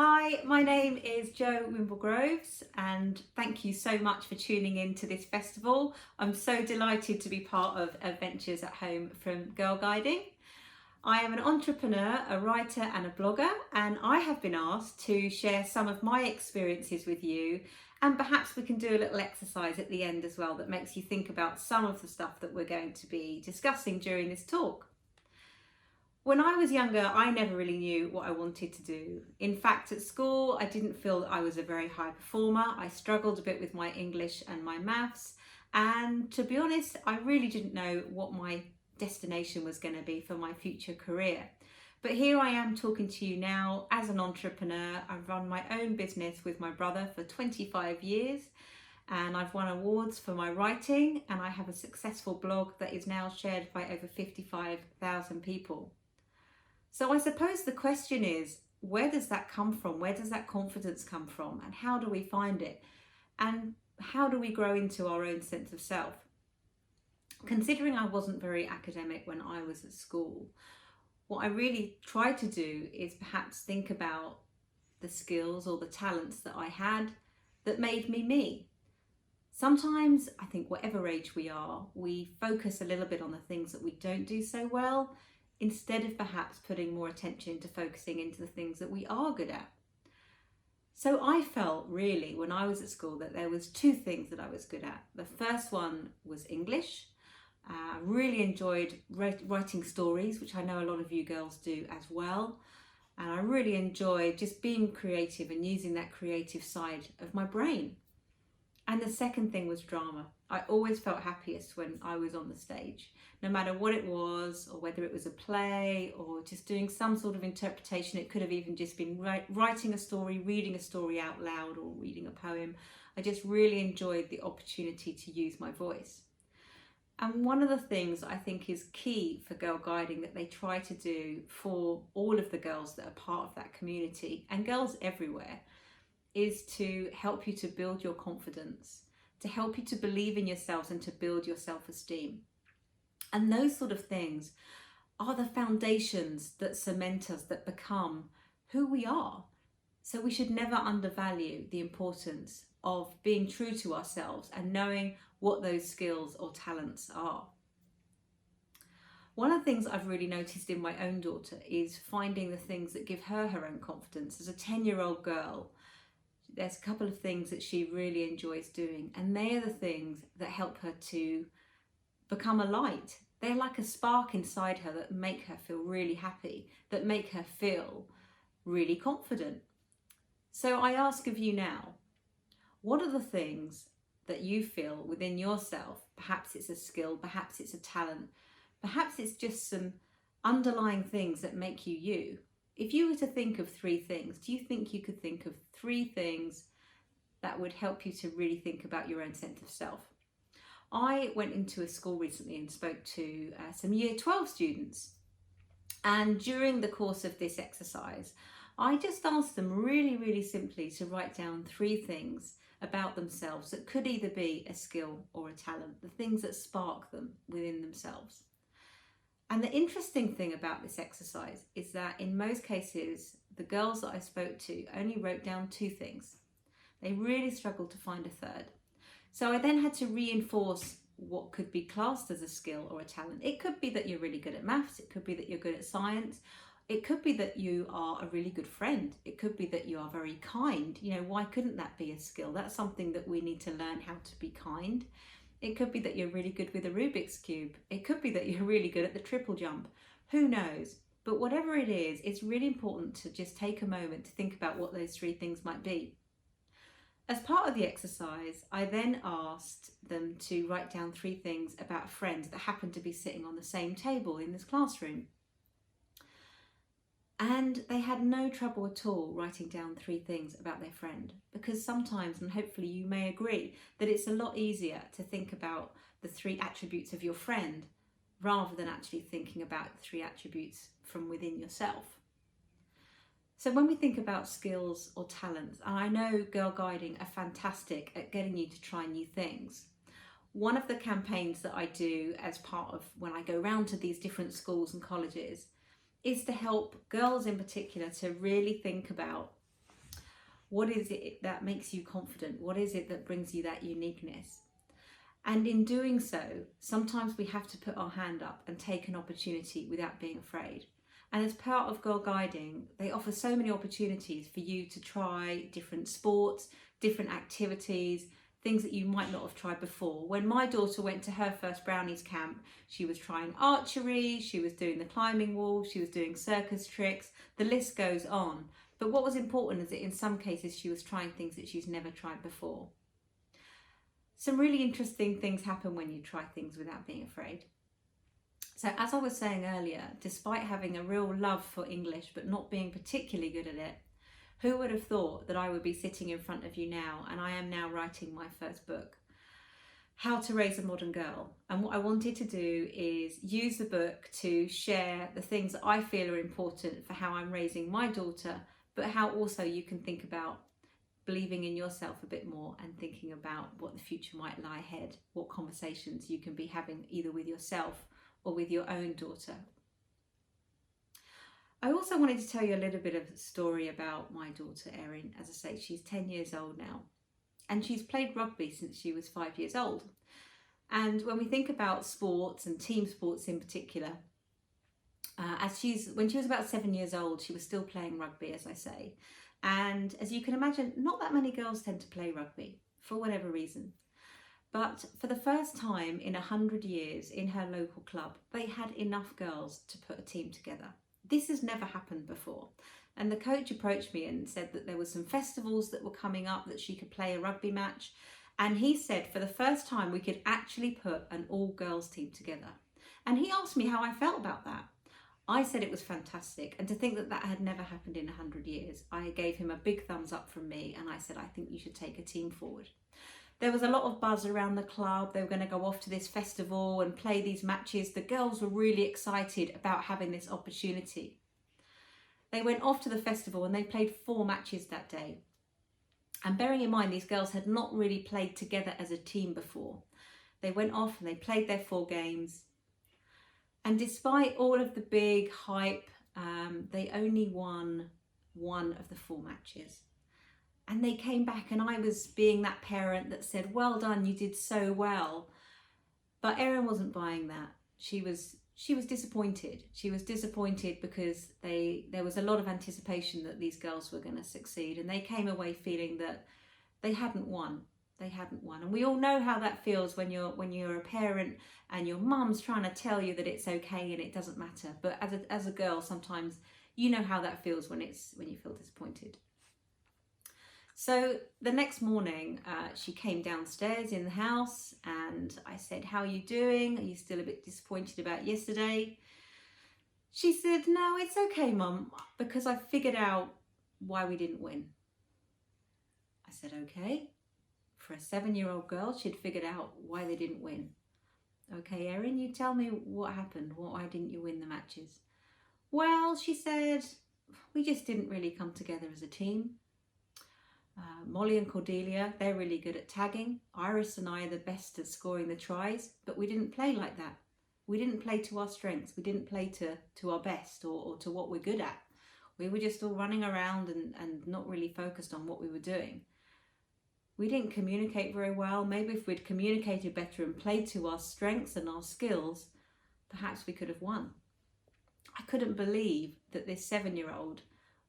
Hi, my name is Jo Wimble-Groves and thank you so much for tuning in to this festival. I'm so delighted to be part of Adventures at Home from Girlguiding. I am an entrepreneur, a writer and a blogger, and I have been asked to share some of my experiences with you, and perhaps we can do a little exercise at the end as well that makes you think about some of the stuff that we're going to be discussing during this talk. When I was younger, I never really knew what I wanted to do. In fact, at school, I didn't feel that I was a very high performer. I struggled a bit with my English and my maths. And to be honest, I really didn't know what my destination was going to be for my future career. But here I am talking to you now as an entrepreneur. I've run my own business with my brother for 25 years. And I've won awards for my writing. And I have a successful blog that is now shared by over 55,000 people. So I suppose the question is, where does that come from? Where does that confidence come from? And how do we find it? And how do we grow into our own sense of self? Considering I wasn't very academic when I was at school, what I really tried to do is perhaps think about the skills or the talents that I had that made me me. Sometimes, I think whatever age we are, we focus a little bit on the things that we don't do so well, instead of perhaps putting more attention into focusing into the things that we are good at. So I felt really when I was at school that there was two things that I was good at. The first one was English. I really enjoyed writing stories, which I know a lot of you girls do as well. And I really enjoyed just being creative and using that creative side of my brain. And the second thing was drama. I always felt happiest when I was on the stage, no matter what it was, or whether it was a play or just doing some sort of interpretation. It could have even just been writing a story, reading a story out loud, or reading a poem. I just really enjoyed the opportunity to use my voice. And one of the things I think is key for Girlguiding that they try to do for all of the girls that are part of that community, and girls everywhere, is to help you to build your confidence, to help you to believe in yourselves and to build your self-esteem. And those sort of things are the foundations that cement us, that become who we are. So we should never undervalue the importance of being true to ourselves and knowing what those skills or talents are. One of the things I've really noticed in my own daughter is finding the things that give her her own confidence. As a 10-year-old girl, there's a couple of things that she really enjoys doing, and they are the things that help her to become a light. They're like a spark inside her that make her feel really happy, that make her feel really confident. So I ask of you now, what are the things that you feel within yourself? Perhaps it's a skill, perhaps it's a talent, perhaps it's just some underlying things that make you you. If you were to think of three things, do you think you could think of three things that would help you to really think about your own sense of self? I went into a school recently and spoke to some Year 12 students. And during the course of this exercise, I just asked them really simply to write down three things about themselves that could either be a skill or a talent, the things that spark them within themselves. And the interesting thing about this exercise is that in most cases, the girls that I spoke to only wrote down two things. They really struggled to find a third. So I then had to reinforce what could be classed as a skill or a talent. It could be that you're really good at maths. It could be that you're good at science. It could be that you are a really good friend. It could be that you are very kind. You know, why couldn't that be a skill? That's something that we need to learn, how to be kind. It could be that you're really good with a Rubik's Cube. It could be that you're really good at the triple jump. Who knows? But whatever it is, it's really important to just take a moment to think about what those three things might be. As part of the exercise, I then asked them to write down three things about a friend that happened to be sitting on the same table in this classroom. And they had no trouble at all writing down three things about their friend, because sometimes, and hopefully you may agree, that it's a lot easier to think about the three attributes of your friend rather than actually thinking about the three attributes from within yourself. So when we think about skills or talents, and I know Girlguiding are fantastic at getting you to try new things. One of the campaigns that I do as part of when I go around to these different schools and colleges is to help girls in particular to really think about What is it that makes you confident? What is it that brings you that uniqueness? And in doing so, sometimes we have to put our hand up and take an opportunity without being afraid. And as part of Girlguiding, they offer so many opportunities for you to try different sports, different activities, things that you might not have tried before. When my daughter went to her first Brownies camp, she was trying archery, she was doing the climbing wall, she was doing circus tricks, the list goes on. But what was important is that in some cases she was trying things that she's never tried before. Some really interesting things happen when you try things without being afraid. So as I was saying earlier, despite having a real love for English but not being particularly good at it, who would have thought that I would be sitting in front of you now, and I am now writing my first book, How to Raise a Modern Girl. And what I wanted to do is use the book to share the things that I feel are important for how I'm raising my daughter, but how also you can think about believing in yourself a bit more and thinking about what the future might lie ahead, what conversations you can be having either with yourself or with your own daughter. I also wanted to tell you a little bit of a story about my daughter Erin. As I say, she's 10 years old now, and she's played rugby since she was 5 years old. And when we think about sports and team sports in particular, when she was about 7 years old, she was still playing rugby, as I say. And as you can imagine, not that many girls tend to play rugby for whatever reason. But for the first time in 100 years in her local club, they had enough girls to put a team together. This has never happened before. And the coach approached me and said that there were some festivals that were coming up that she could play a rugby match. And he said for the first time we could actually put an all-girls team together. And he asked me how I felt about that. I said it was fantastic, and to think that that had never happened in 100 years, I gave him a big thumbs up from me, and I said, I think you should take a team forward. There was a lot of buzz around the club. They were going to go off to this festival and play these matches. The girls were really excited about having this opportunity. They went off to the festival and they played 4 matches that day. And bearing in mind, these girls had not really played together as a team before. They went off and they played their 4 games. And despite all of the big hype, they only won 1 of the 4 matches. And they came back, and I was being that parent that said, well done, you did so well. But Erin wasn't buying that. She was disappointed. She was disappointed because there was a lot of anticipation that these girls were going to succeed, and they came away feeling that they hadn't won. They hadn't won. And we all know how that feels when you're a parent and your mum's trying to tell you that it's okay and it doesn't matter. But as a girl, sometimes you know how that feels when you feel disappointed. So the next morning, she came downstairs in the house and I said, how are you doing? Are you still a bit disappointed about yesterday? She said, no, it's okay, Mum, because I figured out why we didn't win. I said, okay. For a 7-year-old girl, she'd figured out why they didn't win. Okay, Erin, you tell me what happened. Why didn't you win the matches? Well, she said, we just didn't really come together as a team. Molly and Cordelia, they're really good at tagging. Iris and I are the best at scoring the tries, but we didn't play like that. We didn't play to our strengths. We didn't play to our best or to what we're good at. We were just all running around and not really focused on what we were doing. We didn't communicate very well. Maybe if we'd communicated better and played to our strengths and our skills, perhaps we could have won. I couldn't believe that this 7-year-old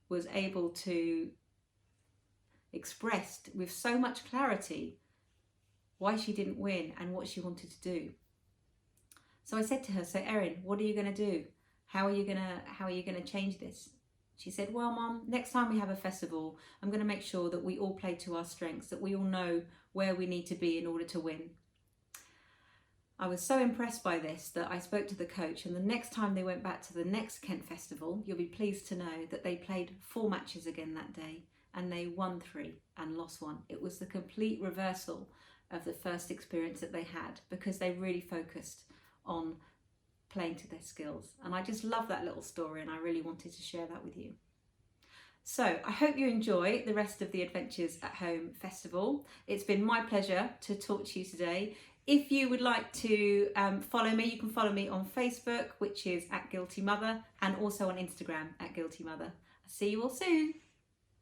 was able to express with so much clarity why she didn't win and what she wanted to do. So I said to her, so Erin, what are you going to do? How are you going to change this? She said, well, Mum, next time we have a festival, I'm going to make sure that we all play to our strengths, that we all know where we need to be in order to win. I was so impressed by this that I spoke to the coach, and the next time they went back to the next Kent Festival, you'll be pleased to know that they played 4 matches again that day, and they won 3 and lost 1. It was the complete reversal of the first experience that they had, because they really focused on playing to their skills. And I just love that little story, and I really wanted to share that with you. So I hope you enjoy the rest of the Adventures at Home Festival. It's been my pleasure to talk to you today. If you would like to follow me, you can follow me on Facebook, which is @GuiltyMother, and also on Instagram @GuiltyMother. I'll see you all soon.